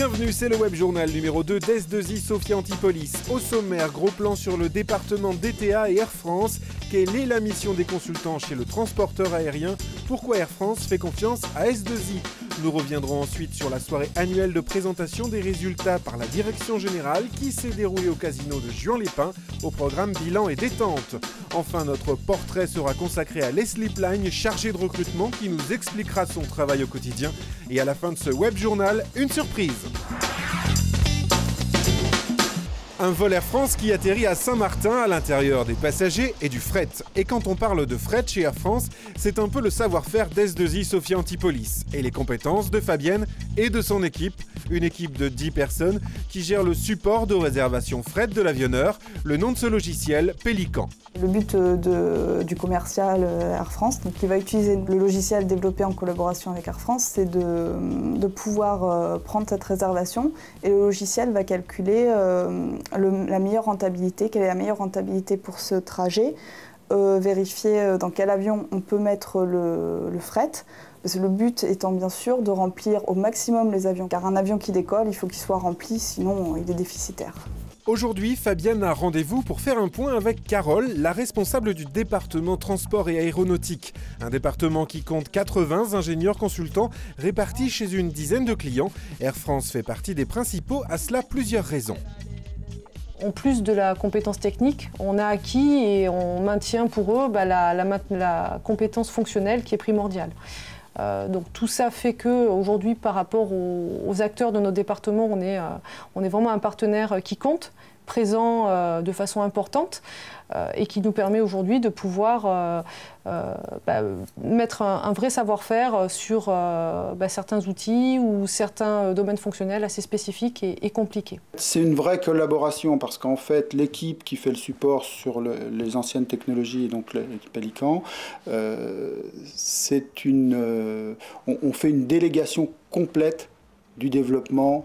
Bienvenue, c'est le web journal numéro 2 d'S2I Sophia Antipolis. Au sommaire, gros plan sur le département DTA et Air France. Quelle est la mission des consultants chez le transporteur aérien? Pourquoi Air France fait confiance à S2I? Nous reviendrons ensuite sur la soirée annuelle de présentation des résultats par la direction générale qui s'est déroulée au casino de Juan-les-Pins au programme bilan et détente. Enfin, notre portrait sera consacré à Leslie Plagne, chargée de recrutement, qui nous expliquera son travail au quotidien. Et à la fin de ce web journal, une surprise. Un vol Air France qui atterrit à Saint-Martin à l'intérieur des passagers et du fret. Et quand on parle de fret chez Air France, c'est un peu le savoir-faire d'S2I Sophia Antipolis et les compétences de Fabienne et de son équipe. Une équipe de 10 personnes qui gère le support de réservation fret de l'avionneur, le nom de ce logiciel, Pélican. Le but du commercial Air France, donc qui va utiliser le logiciel développé en collaboration avec Air France, c'est de pouvoir prendre cette réservation et le logiciel va calculer la meilleure rentabilité, quelle est la meilleure rentabilité pour ce trajet, vérifier dans quel avion on peut mettre le fret. Parce que le but étant bien sûr de remplir au maximum les avions, car un avion qui décolle, il faut qu'il soit rempli, sinon il est déficitaire. Aujourd'hui, Fabienne a rendez-vous pour faire un point avec Carole, la responsable du département transport et aéronautique. Un département qui compte 80 ingénieurs consultants répartis chez une dizaine de clients. Air France fait partie des principaux, à cela plusieurs raisons. En plus de la compétence technique, on a acquis et on maintient pour eux la compétence fonctionnelle qui est primordiale. Donc tout ça fait qu'aujourd'hui, par rapport aux acteurs de notre département, on est vraiment un partenaire qui compte, présent de façon importante et qui nous permet aujourd'hui de pouvoir mettre un vrai savoir-faire sur certains outils ou certains domaines fonctionnels assez spécifiques et compliqués. C'est une vraie collaboration parce qu'en fait l'équipe qui fait le support sur les anciennes technologies, donc l'équipe Pélican, on fait une délégation complète du développement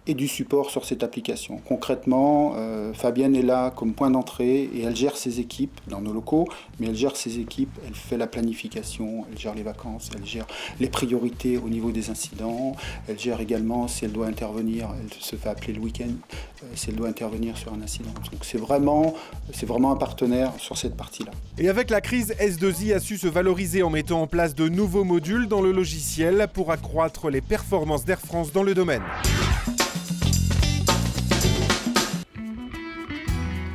et du support sur cette application. Concrètement, Fabienne est là comme point d'entrée et elle gère ses équipes dans nos locaux, mais elle gère ses équipes, elle fait la planification, elle gère les vacances, elle gère les priorités au niveau des incidents, elle gère également si elle doit intervenir, elle se fait appeler le week-end, si elle doit intervenir sur un incident. Donc c'est vraiment un partenaire sur cette partie-là. Et avec la crise, S2I a su se valoriser en mettant en place de nouveaux modules dans le logiciel pour accroître les performances d'Air France dans le domaine.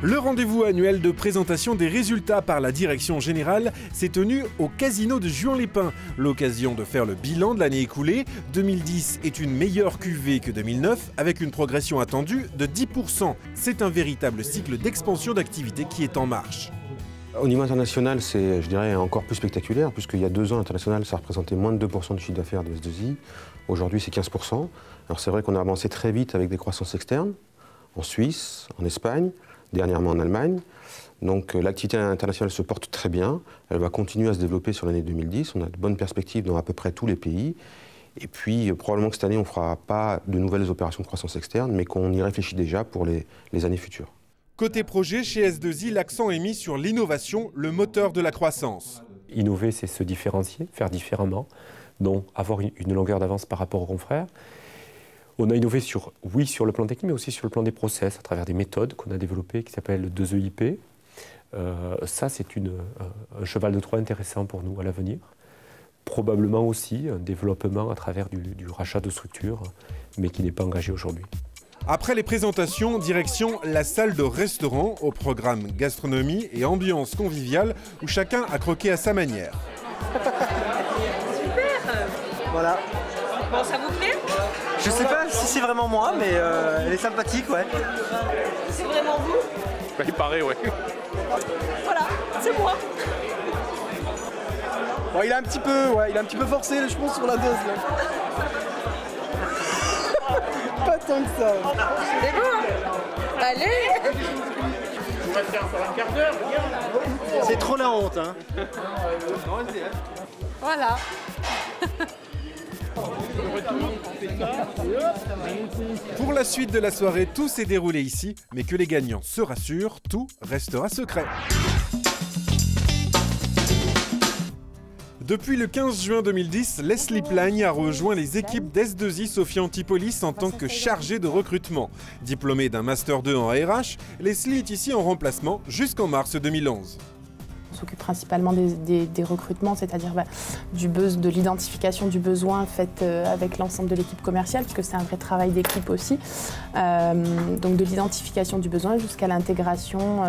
Le rendez-vous annuel de présentation des résultats par la direction générale s'est tenu au casino de Juan-les-Pins. L'occasion de faire le bilan de l'année écoulée. 2010 est une meilleure cuvée que 2009 avec une progression attendue de 10%. C'est un véritable cycle d'expansion d'activité qui est en marche. Au niveau international, c'est, je dirais, encore plus spectaculaire, puisqu'il y a 2 ans, l'international, ça représentait moins de 2% du chiffre d'affaires de S2I. Aujourd'hui, c'est 15%. Alors c'est vrai qu'on a avancé très vite avec des croissances externes, en Suisse, en Espagne, dernièrement en Allemagne. Donc l'activité internationale se porte très bien. Elle va continuer à se développer sur l'année 2010. On a de bonnes perspectives dans à peu près tous les pays. Et puis probablement que cette année, on ne fera pas de nouvelles opérations de croissance externe, mais qu'on y réfléchit déjà pour les années futures. Côté projet, chez S2I, l'accent est mis sur l'innovation, le moteur de la croissance. Innover, c'est se différencier, faire différemment, donc avoir une longueur d'avance par rapport aux confrères. On a innové sur le plan technique, mais aussi sur le plan des process, à travers des méthodes qu'on a développées qui s'appellent 2EIP. Ça, c'est un cheval de Troie intéressant pour nous à l'avenir. Probablement aussi un développement à travers du rachat de structures, mais qui n'est pas engagé aujourd'hui. Après les présentations, direction la salle de restaurant au programme gastronomie et ambiance conviviale où chacun a croqué à sa manière. Super! Voilà. Bon, ça vous plaît? Je sais pas si c'est vraiment moi, mais elle est sympathique, ouais. C'est vraiment vous? Bah, il paraît, ouais. Voilà, c'est moi. Bon, il a un petit peu forcé, je pense, sur la dose, là. Pas tant que ça. C'est bon. Allez. On va faire un quart d'heure, regarde. C'est trop la honte, hein. Voilà. Pour la suite de la soirée, tout s'est déroulé ici, mais que les gagnants se rassurent, tout restera secret. Depuis le 15 juin 2010, Leslie Plagne a rejoint les équipes d'S2I Sophia Antipolis en tant que chargée de recrutement. Diplômée d'un Master 2 en RH, Leslie est ici en remplacement jusqu'en mars 2011. On s'occupe principalement des recrutements, c'est-à-dire de l'identification du besoin faite avec l'ensemble de l'équipe commerciale, puisque c'est un vrai travail d'équipe aussi. Donc de l'identification du besoin jusqu'à l'intégration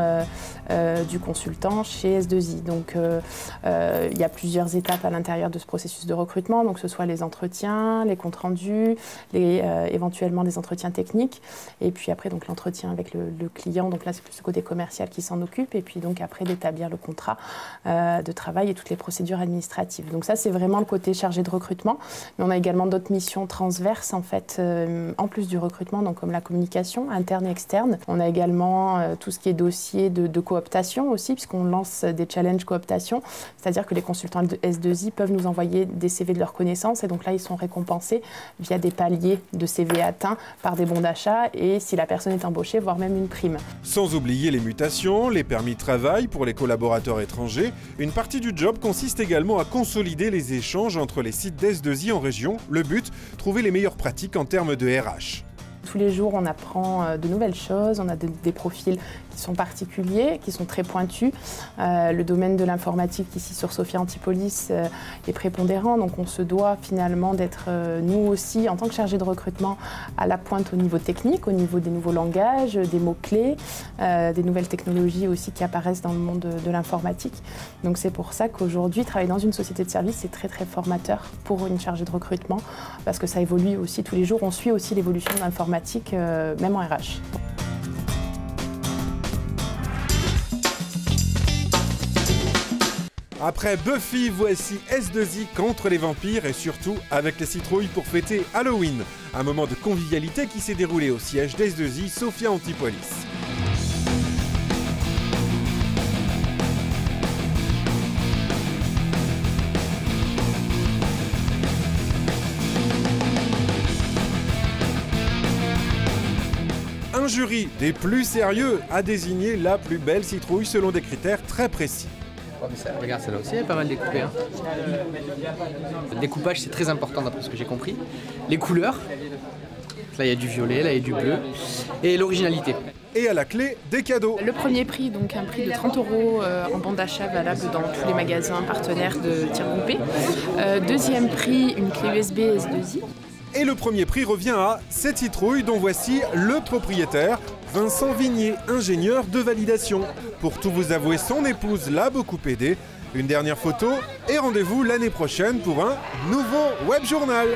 du consultant chez S2I. Donc il y a plusieurs étapes à l'intérieur de ce processus de recrutement, donc que ce soit les entretiens, les comptes rendus, éventuellement des entretiens techniques, et puis après donc l'entretien avec le client. Donc là c'est plus le côté commercial qui s'en occupe, et puis donc après d'établir le contrat de travail et toutes les procédures administratives. Donc ça c'est vraiment le côté chargé de recrutement, mais on a également d'autres missions transverses en fait, en plus du recrutement, donc comme la communication interne et externe. On a également tout ce qui est dossier de cooptation aussi, puisqu'on lance des challenges cooptation, c'est-à-dire que les consultants de S2I peuvent nous envoyer des CV de leur connaissance, et donc là ils sont récompensés via des paliers de CV atteints par des bons d'achat, et si la personne est embauchée, voire même une prime. Sans oublier les mutations, les permis de travail pour les collaborateurs étrangers, une partie du job consiste également à consolider les échanges entre les sites d'S2I en région. Le but, trouver les meilleures pratiques en termes de RH. Tous les jours, on apprend de nouvelles choses, on a des profils qui sont particuliers, qui sont très pointus. Le domaine de l'informatique ici sur Sophia Antipolis est prépondérant, donc on se doit finalement d'être nous aussi, en tant que chargé de recrutement, à la pointe au niveau technique, au niveau des nouveaux langages, des mots-clés, des nouvelles technologies aussi qui apparaissent dans le monde de l'informatique. Donc c'est pour ça qu'aujourd'hui, travailler dans une société de service, c'est très très formateur pour une chargée de recrutement, parce que ça évolue aussi tous les jours, on suit aussi l'évolution de l'informatique, même en RH. Après Buffy, voici S2I contre les vampires et surtout avec les citrouilles pour fêter Halloween. Un moment de convivialité qui s'est déroulé au siège d'S2I Sophia Antipolis. Un jury des plus sérieux a désigné la plus belle citrouille selon des critères très précis. Oh, mais ça, regarde, celle-là aussi, elle est pas mal découpée. Hein. Le découpage, c'est très important d'après ce que j'ai compris. Les couleurs, là il y a du violet, là il y a du bleu, et l'originalité. Et à la clé, des cadeaux. Le premier prix, donc un prix de 30 € en bon d'achat valable dans tous les magasins partenaires de tir groupé. Deuxième prix, une clé USB S2I. Et le premier prix revient à cette citrouille dont voici le propriétaire, Vincent Vignier, ingénieur de validation. Pour tout vous avouer, son épouse l'a beaucoup aidé. Une dernière photo et rendez-vous l'année prochaine pour un nouveau web journal.